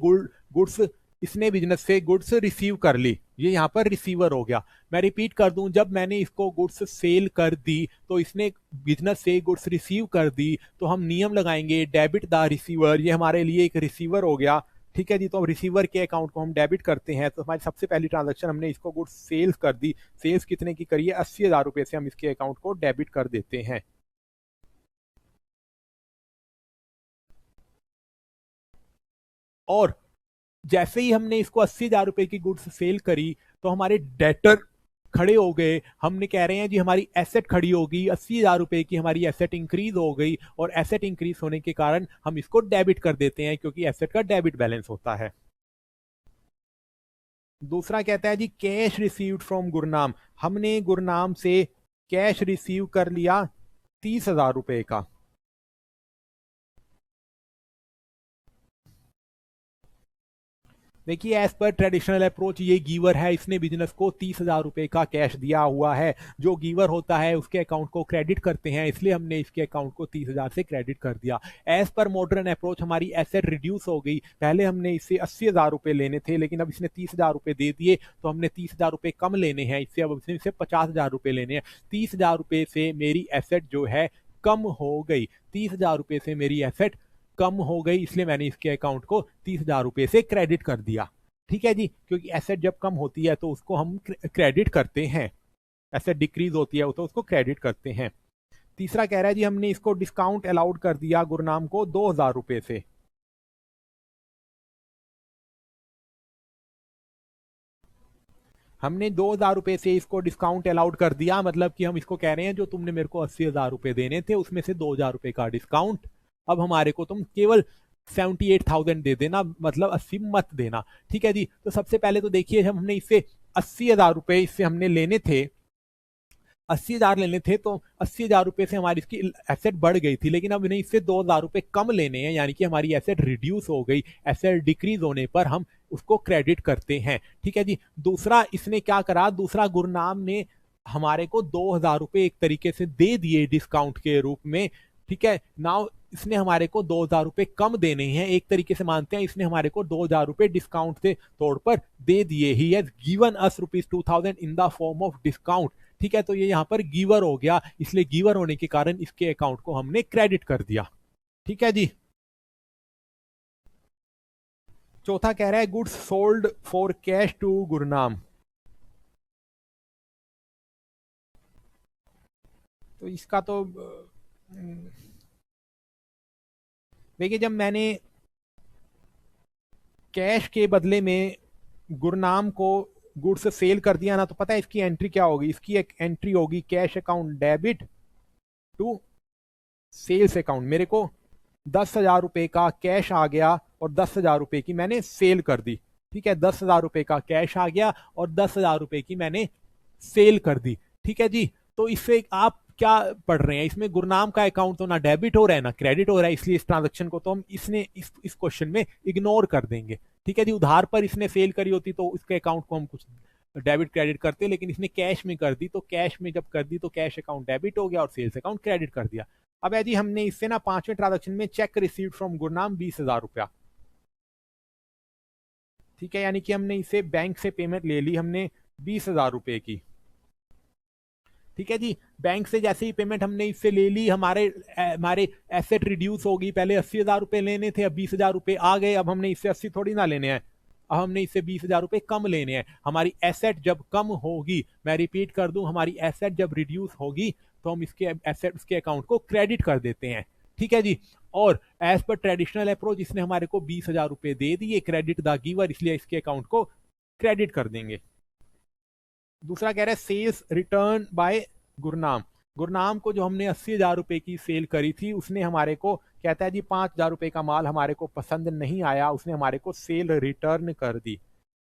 गुड्स रिसीव कर ली, ये यहाँ पर रिसीवर हो गया। मैं रिपीट कर दूं, जब मैंने इसको गुड्स सेल कर दी तो इसने बिजनेस से गुड्स रिसीव कर दी, तो हम नियम लगाएंगे डेबिट द रिसीवर, ये हमारे लिए एक रिसीवर हो गया। ठीक है जी, तो रिसीवर के अकाउंट को हम डेबिट करते हैं। तो हमारी सबसे पहली ट्रांजेक्शन, हमने इसको गुड्स सेल्स कर दी। सेल्स कितने की करिए? 80,000 रुपए से हम इसके अकाउंट को डेबिट कर देते हैं। और जैसे ही हमने इसको 80,000 रुपए की गुड्स सेल करी तो हमारे डेटर खड़े हो गए, हमने कह रहे हैं जी हमारी एसेट खड़ी होगी, 80,000 रुपए की हमारी एसेट इंक्रीज हो गई, और एसेट इंक्रीज होने के कारण हम इसको डेबिट कर देते हैं क्योंकि एसेट का डेबिट बैलेंस होता है। दूसरा कहता है जी कैश रिसीव्ड फ्रॉम गुरनाम, हमने गुरनाम से कैश रिसीव कर लिया 30,000 रुपए का। देखिए एज पर ट्रेडिशनल अप्रोच ये गीवर है, इसने बिजनेस को 30,000 रुपए का कैश दिया हुआ है। जो गीवर होता है उसके अकाउंट को क्रेडिट करते हैं, इसलिए हमने इसके अकाउंट को 30,000 से क्रेडिट कर दिया। एज पर मॉडर्न अप्रोच हमारी एसेट रिड्यूस हो गई, पहले हमने इससे 80,000 रुपए लेने थे लेकिन अब इसने 30,000 रुपए दे दिए, तो हमने 30,000 रुपए कम लेने हैं इससे, अब इसने 50,000 रुपए लेने हैं। 30,000 रुपए से मेरी एसेट जो है कम हो गई, 30,000 रुपए से मेरी एसेट कम हो गई, इसलिए मैंने इसके अकाउंट को 30,000 रुपए से क्रेडिट कर दिया। ठीक है जी, क्योंकि एसेट जब कम होती है तो उसको हम क्रेडिट करते हैं, एसेट डिक्रीज होती है तो उसको क्रेडिट करते हैं। तीसरा कह रहा है जी हमने इसको डिस्काउंट अलाउड कर दिया गुरनाम को 2,000 रुपए से। हमने 2,000 रुपए से इसको डिस्काउंट अलाउड कर दिया, मतलब कि हम इसको कह रहे हैं जो तुमने मेरे को 80,000 रुपए देने थे उसमें से 2,000 रुपए का डिस्काउंट अब हमारे को तुम केवल 78,000 दे देना, मतलब 80 मत देना। ठीक है जी, तो सबसे पहले तो देखिए हमने इससे 80,000 रुपए इससे हमने लेने थे, 80,000 लेने थे, तो 80,000 रुपए से हमारी इसकी एसेट बढ़ गई थी, लेकिन अब इन्हें इससे 2,000 रुपए कम लेने हैं, यानी कि हमारी एसेट रिड्यूस हो गई। एसेट डिक्रीज होने पर हम उसको क्रेडिट करते हैं। ठीक है जी, दूसरा इसने क्या करा, दूसरा गुरनाम ने हमारे को 2,000 रुपए एक तरीके से दे दिए डिस्काउंट के रूप में। ठीक है, नाउ इसने हमारे को 2,000 रुपए कम देने हैं, एक तरीके से मानते हैं इसने हमारे को 2,000 रुपए डिस्काउंट के तौर पर दे दिए। He has given us ₹2,000 in the form of discount. ठीक है, तो ये यहाँ पर गिवर हो गया, इसलिए गिवर होने के कारण इसके अकाउंट को हमने क्रेडिट कर दिया। ठीक है जी, चौथा कह रहा है goods sold for cash to Gurnam. तो इसका तो देखिए जब मैंने कैश के बदले में गुरनाम को गुड्स सेल कर दिया ना, तो पता है इसकी एंट्री क्या होगी, इसकी एक एंट्री होगी cash account debit to sales account. मेरे को 10,000 रुपए का कैश आ गया और 10,000 रुपए की मैंने सेल कर दी। ठीक है, 10,000 रुपए का कैश आ गया और 10,000 रुपए की मैंने सेल कर दी। ठीक है जी, तो इससे आप क्या पढ़ रहे हैं, इसमें गुरनाम का अकाउंट तो ना डेबिट हो रहा है ना क्रेडिट हो रहा है, इसलिए इस ट्रांजेक्शन को तो हम इसने इस क्वेश्चन में इग्नोर कर देंगे। ठीक है जी, उधार पर इसने सेल करी होती तो इसके अकाउंट को हम कुछ डेबिट क्रेडिट करते, लेकिन इसने कैश में कर दी, तो कैश में जब कर दी तो कैश अकाउंट डेबिट हो गया और सेल्स अकाउंट क्रेडिट कर दिया। अब यदि हमने इससे ना पांचवें ट्रांजेक्शन में चेक रिसीव फ्रॉम गुरनाम 20,000 रुपया। ठीक है, यानी कि हमने इसे बैंक से पेमेंट ले ली हमने 20,000 रुपए की। ठीक है जी, बैंक से जैसे ही पेमेंट हमने इससे ले ली, हमारे हमारे एसेट रिड्यूस होगी, पहले 80,000 रुपए लेने थे, अब 20,000 रुपए आ गए, अब हमने इससे 80 थोड़ी ना लेने हैं, अब हमने इससे 20,000 रुपए कम लेने हैं। हमारी एसेट जब कम होगी, मैं रिपीट कर दूं, हमारी एसेट जब रिड्यूस होगी तो हम इसके एसेट उसके अकाउंट को क्रेडिट कर देते हैं। ठीक है जी, और एज पर ट्रेडिशनल अप्रोच इसने हमारे को 20,000 रुपए दे दिए, क्रेडिट द गिवर, इसलिए इसके अकाउंट को क्रेडिट कर देंगे। दूसरा कह रहा है sales return by Gurnam. Gurnam को जो हमने 80,000 रुपए की सेल करी थी, उसने हमारे को कहता है जी 5,000 रुपए का माल हमारे को पसंद नहीं आया, उसने हमारे को सेल रिटर्न कर दी।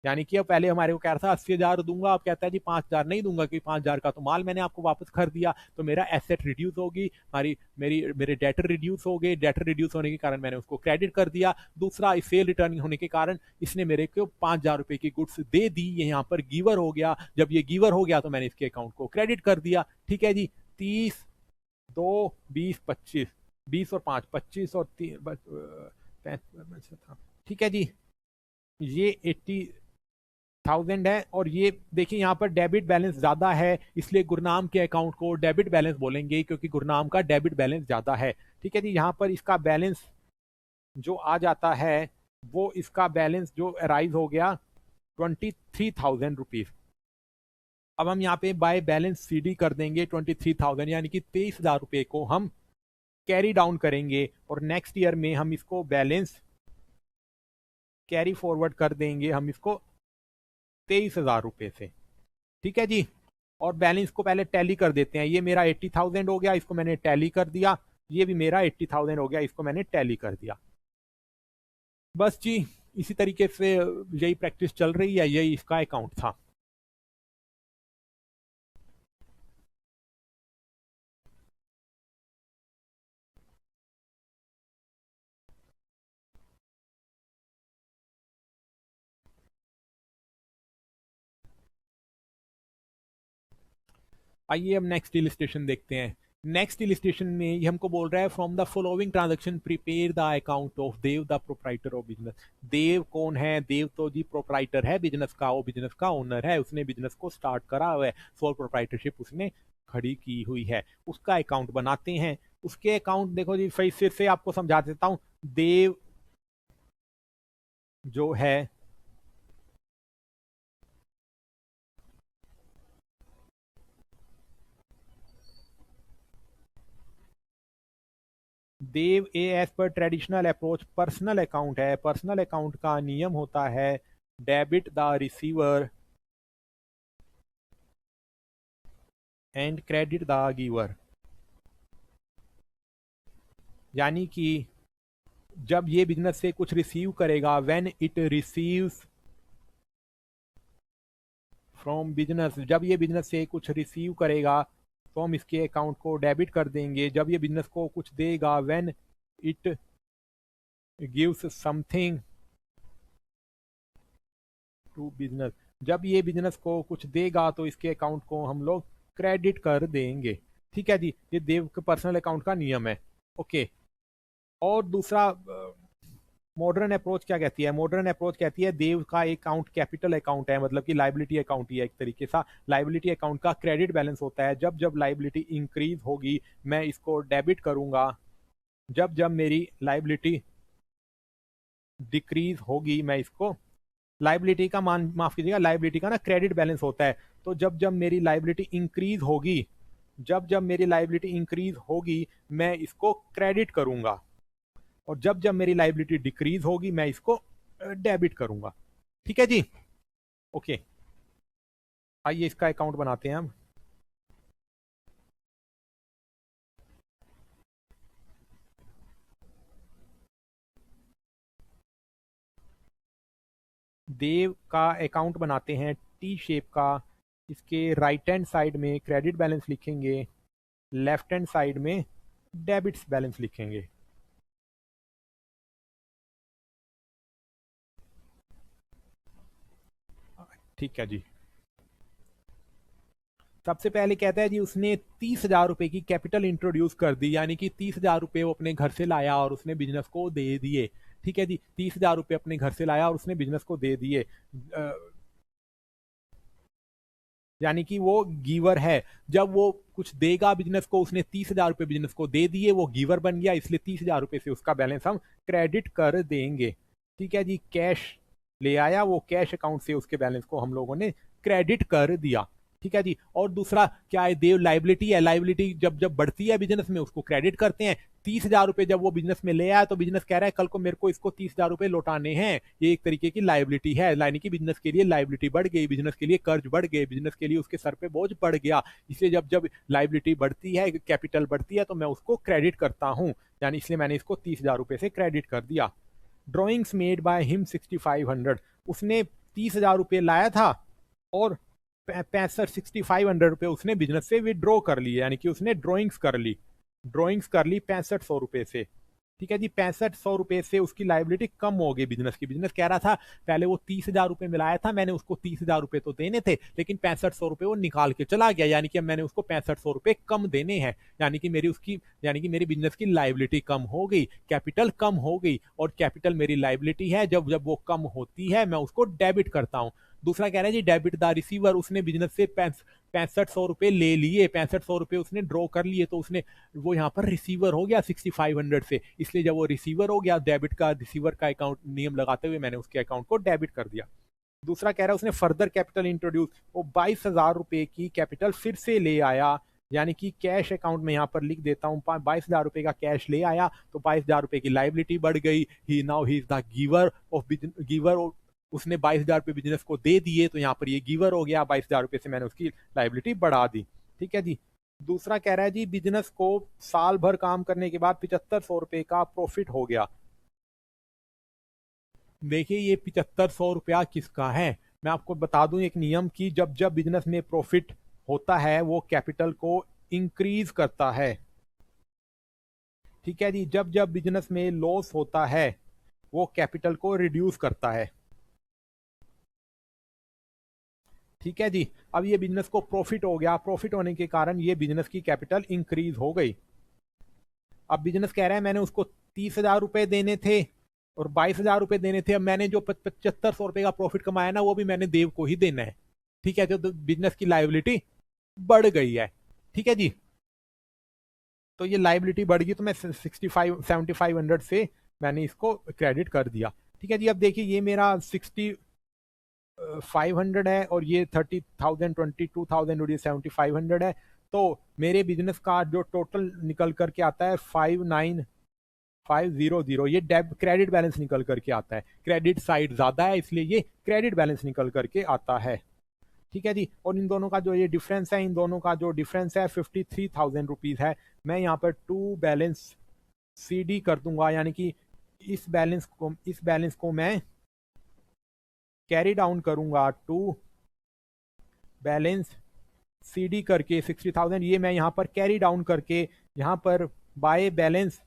यानी कि अब पहले हमारे को कह रहा था 80,000 दूंगा, अब कहता है जी 5,000 नहीं दूंगा क्योंकि 5,000 का तो माल मैंने आपको वापस कर दिया, तो मेरा एसेट रिड्यूस होगी, हमारी मेरे डेटर रिड्यूस हो गए, डेटर रिड्यूस होने के कारण मैंने उसको क्रेडिट कर दिया। दूसरा सेल रिटर्निंग होने के कारण इसने मेरे को 5,000 रुपए की गुड्स दे दी, ये यहाँ पर गिवर हो गया, जब ये गिवर हो गया तो मैंने इसके अकाउंट को क्रेडिट कर दिया। ठीक है जी, 30, 2, 20, 25, 20 और 5, 25 और 3, ठीक है जी, ये 80,000 है, और ये देखिए यहाँ पर डेबिट बैलेंस ज्यादा है, इसलिए गुरनाम के अकाउंट को डेबिट बैलेंस बोलेंगे क्योंकि गुरनाम का डेबिट बैलेंस ज्यादा है। ठीक है जी, यहाँ पर इसका बैलेंस जो आ जाता है वो इसका बैलेंस जो अराइज हो गया 23,000 रुपीज। अब हम यहाँ पे बाय बैलेंस सीडी कर देंगे 23,000, यानी कि 23,000 रुपए को हम कैरी डाउन करेंगे और नेक्स्ट ईयर में हम इसको बैलेंस कैरी फॉरवर्ड कर देंगे हम इसको 23,000 रुपए से। ठीक है जी, और बैलेंस को पहले टैली कर देते हैं। ये मेरा 80,000 हो गया, इसको मैंने टैली कर दिया। ये भी मेरा 80,000 हो गया, इसको मैंने टैली कर दिया। बस जी, इसी तरीके से यही प्रैक्टिस चल रही है, यही इसका अकाउंट था। आइए अब नेक्स्ट इलिस्ट्रेशन देखते हैं। नेक्स्ट इलिस्ट्रेशन में ये हमको बोल रहा है, from the following transaction prepare the account of Dev the proprietor of business. Dev कौन है? देव तो जी प्रोप्राइटर है बिजनेस का, वो बिजनेस का ओनर है, उसने बिजनेस को स्टार्ट करा हुआ है, सोल प्रोप्राइटरशिप उसने खड़ी की हुई है। उसका अकाउंट बनाते हैं। उसके अकाउंट देखो जी, फिर से आपको समझा देता हूं। देव जो है Dev a as per traditional approach personal account है। पर्सनल अकाउंट का नियम होता है debit the receiver and credit the giver. यानी कि जब ये बिजनेस से कुछ रिसीव करेगा, when it receives from business, जब ये बिजनेस से कुछ रिसीव करेगा तो हम इसके अकाउंट को डेबिट कर देंगे। जब ये बिजनेस को कुछ देगा, when it gives something to business, जब ये बिजनेस को कुछ देगा तो इसके अकाउंट को हम लोग क्रेडिट कर देंगे। ठीक है जी, ये देव के पर्सनल अकाउंट का नियम है। ओके। और दूसरा मॉडर्न अप्रोच क्या कहती है? मॉडर्न अप्रोच कहती है देव का अकाउंट कैपिटल अकाउंट है, मतलब कि लाइबिलिटी अकाउंट ही है एक तरीके सा। लाइबिलिटी अकाउंट का क्रेडिट बैलेंस होता है। जब जब लाइबिलिटी इंक्रीज होगी मैं इसको डेबिट करूंगा, जब जब मेरी लाइबिलिटी डिक्रीज होगी मैं इसको, लाइबिलिटी का मान, माफ कीजिएगा, लाइबिलिटी का ना क्रेडिट बैलेंस होता है। तो जब जब मेरी लाइबिलिटी इंक्रीज होगी, जब जब मेरी लाइबिलिटी इंक्रीज होगी मैं इसको क्रेडिट करूंगा, और जब जब मेरी लाइबिलिटी डिक्रीज होगी मैं इसको डेबिट करूंगा। ठीक है जी। ओके, आइए इसका अकाउंट बनाते हैं हम। देव का अकाउंट बनाते हैं टी शेप का। इसके राइट हैंड साइड में क्रेडिट बैलेंस लिखेंगे, लेफ्ट हैंड साइड में डेबिट्स बैलेंस लिखेंगे। ठीक है जी। सबसे पहले कहता है जी उसने 30,000 रुपए की कैपिटल इंट्रोड्यूस कर दी, यानी कि 30,000 रुपए वो अपने घर से लाया और उसने बिजनेस को दे दिए। ठीक है जी, 30,000 रुपए अपने घर से लाया और उसने बिजनेस को दे दिए। यानी कि वो गिवर है। जब वो कुछ देगा बिजनेस को, उसने 30,000 रुपए बिजनेस को दे दिए, वो गिवर बन गया, इसलिए 30,000 रुपए से उसका बैलेंस हम क्रेडिट कर देंगे। ठीक है जी, कैश ले आया, वो कैश अकाउंट से उसके बैलेंस को हम लोगों ने क्रेडिट कर दिया। ठीक है जी। और दूसरा क्या है? देव लाइबिलिटी है। लाइबिलिटी जब जब बढ़ती है बिजनेस में उसको क्रेडिट करते हैं। 30,000 रुपए जब वो बिजनेस में ले आया तो बिजनेस कह रहा है कल को मेरे को इसको 30,000 रुपए लौटाने हैं, ये एक तरीके की लाइबिलिटी है। यानी कि बिजनेस के लिए लाइबिलिटी बढ़ गई, बिजनेस के लिए कर्ज बढ़ गए, बिजनेस के लिए उसके सर पे बोझ बढ़ गया। इसलिए जब जब लाइबिलिटी बढ़ती है, कैपिटल बढ़ती है, तो मैं उसको क्रेडिट करता हूं। यानी इसलिए मैंने इसको 30,000 रुपए से क्रेडिट कर दिया। ड्रॉइंग्स मेड बाय हिम 6,500, उसने 30,000 रुपए लाया था और 65,6,500 रुपए उसने बिजनेस से विड्रॉ कर लिए, यानी कि उसने ड्रॉइंग्स कर ली। ड्रॉइंग्स कर ली 6500 रुपए से। ठीक है जी, 6500 रुपए से उसकी लाइबिलिटी कम हो गई बिजनेस की। बिजनेस कह रहा था पहले वो 30,000 रुपए मिलाया था, मैंने उसको 30,000 रुपए तो देने थे, लेकिन 6500 रुपए वो निकाल के चला गया, यानी कि मैंने उसको 6500 रुपए कम देने हैं। यानी कि मेरी बिजनेस की लाइबिलिटी कम हो गई, कैपिटल कम हो गई। और कैपिटल मेरी लाइबिलिटी है, जब जब वो कम होती है मैं उसको डेबिट करता हूं। दूसरा कह रहा है जी डेबिट द रिसीवर, उसने बिजनेस से 6500 रुपए ले लिए, 6500 रुपए उसने ड्रॉ कर लिए, तो उसने वो यहाँ पर रिसीवर हो गया 6500 से। इसलिए जब वो रिसीवर हो गया, डेबिट का रिसीवर का अकाउंट नियम लगाते हुए मैंने उसके अकाउंट को डेबिट कर दिया। दूसरा कह रहा है उसने फर्दर कैपिटल इंट्रोड्यूस, वो 22,000 रुपए की कैपिटल फिर से ले आया। यानी कि कैश अकाउंट में यहाँ पर लिख देता हूँ 22,000 रुपए का कैश ले आया, तो 22,000 रुपए की लाइबिलिटी बढ़ गई। He now he is the giver of उसने 22,000 रुपये बिजनेस को दे दिए, तो यहाँ पर ये गिवर हो गया, 22,000 रुपये से मैंने उसकी लाइबिलिटी बढ़ा दी। ठीक है जी। दूसरा कह रहा है जी बिजनेस को साल भर काम करने के बाद 7500 रुपये का प्रॉफिट हो गया। देखिए ये 7500 रुपया किसका है, मैं आपको बता दूं एक नियम की, जब जब बिजनेस में प्रॉफिट होता है वो कैपिटल को इंक्रीज करता है। ठीक है जी। जब जब बिजनेस में लॉस होता है वो कैपिटल को रिड्यूस करता है। ठीक है जी। अब ये बिजनेस को प्रॉफिट हो गया, प्रॉफिट होने के कारण ये बिजनेस की कैपिटल इंक्रीज हो गई। अब बिजनेस कह रहा है मैंने उसको 30,000 रुपए देने थे और 22,000 रुपए देने थे, अब मैंने जो 7500 रुपए का प्रॉफिट कमाया ना वो भी मैंने देव को ही देना है। ठीक है, तो बिजनेस की लाइबिलिटी बढ़ गई है। ठीक है जी। तो ये लाइबिलिटी बढ़ गई तो मैं 7500 से मैंने इसको क्रेडिट कर दिया। ठीक है जी। अब देखिए ये मेरा 6500 है और ये 30,000 22,000 और ये 7500 है, तो मेरे बिजनेस का जो टोटल निकल करके आता है 59500, ये डेब क्रेडिट बैलेंस निकल करके आता है। क्रेडिट साइड ज्यादा है इसलिए ये क्रेडिट बैलेंस निकल करके आता है। ठीक है जी। और इन दोनों का जो ये डिफरेंस है, इन दोनों का जो डिफरेंस है 53,000 रुपीज है। मैं यहाँ पर टू बैलेंस CD कर दूंगा, यानी कि इस बैलेंस को मैं कैरी डाउन करूंगा टू बैलेंस CD करके 60,000, ये मैं यहाँ पर कैरी डाउन करके यहाँ पर बाय बैलेंस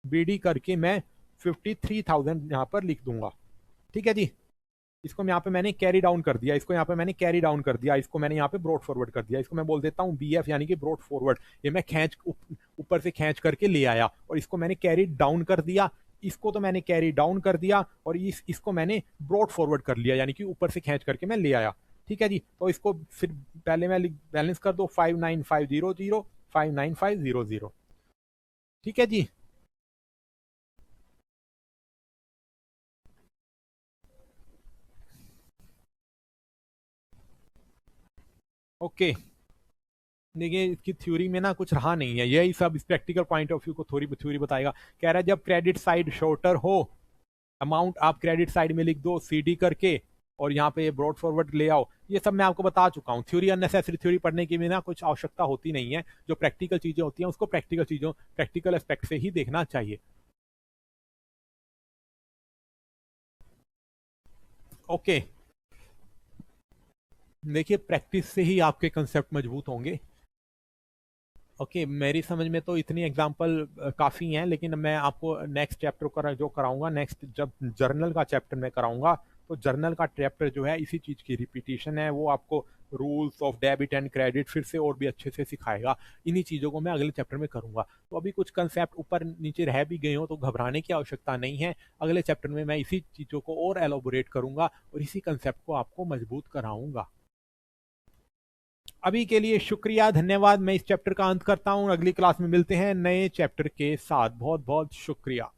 BD करके मैं 53,000 यहाँ पर लिख दूंगा। ठीक है जी। इसको यहाँ पे मैंने कैरी डाउन कर दिया, इसको यहाँ पे मैंने कैरी डाउन कर दिया, इसको मैंने यहाँ पे ब्रॉड फॉरवर्ड कर दिया, इसको मैं बोल देता हूँ BF यानी कि ब्रॉड फॉरवर्ड। ये मैं ऊपर से खींच करके ले आया और इसको मैंने कैरी डाउन कर दिया, इसको तो मैंने कैरी डाउन कर दिया और इसको मैंने ब्रॉड फॉरवर्ड कर लिया, यानी कि ऊपर से खींच करके मैं ले आया। ठीक है जी। तो इसको फिर पहले मैं बैलेंस कर दो 59500 59500। ठीक है जी। ओके। देखिए इसकी थ्योरी में ना कुछ रहा नहीं है, यही सब इस प्रैक्टिकल पॉइंट ऑफ व्यू को थोड़ी थ्योरी बताएगा। कह रहा है जब क्रेडिट साइड शॉर्टर हो, अमाउंट आप क्रेडिट साइड में लिख दो CD करके और यहाँ पे ब्रॉड फॉरवर्ड ले आओ। ये सब मैं आपको बता चुका हूँ। थ्योरी अननेसेसरी थ्योरी पढ़ने की भी ना कुछ आवश्यकता होती नहीं है। जो प्रैक्टिकल चीजें होती हैं उसको प्रैक्टिकल एस्पेक्ट से ही देखना चाहिए। ओके। देखिए प्रैक्टिस से ही आपके कंसेप्ट मजबूत होंगे। ओके मेरी समझ में तो इतनी एग्जांपल काफ़ी हैं, लेकिन मैं आपको नेक्स्ट चैप्टर का जो कराऊंगा, नेक्स्ट जब जर्नल का चैप्टर में कराऊंगा, तो जर्नल का चैप्टर जो है इसी चीज़ की रिपीटिशन है, वो आपको rules of debit and credit फिर से और भी अच्छे से सिखाएगा। इन्हीं चीज़ों को मैं अगले चैप्टर में करूंगा। तो अभी कुछ कंसेप्ट ऊपर नीचे रह भी गए हो तो घबराने की आवश्यकता नहीं है। अगले चैप्टर में मैं इसी चीज़ों को और एलोबोरेट करूंगा और इसी कंसेप्ट को आपको मजबूत कराऊंगा। अभी के लिए शुक्रिया, धन्यवाद। मैं इस चैप्टर का अंत करता हूं, अगली क्लास में मिलते हैं नए चैप्टर के साथ। बहुत बहुत शुक्रिया।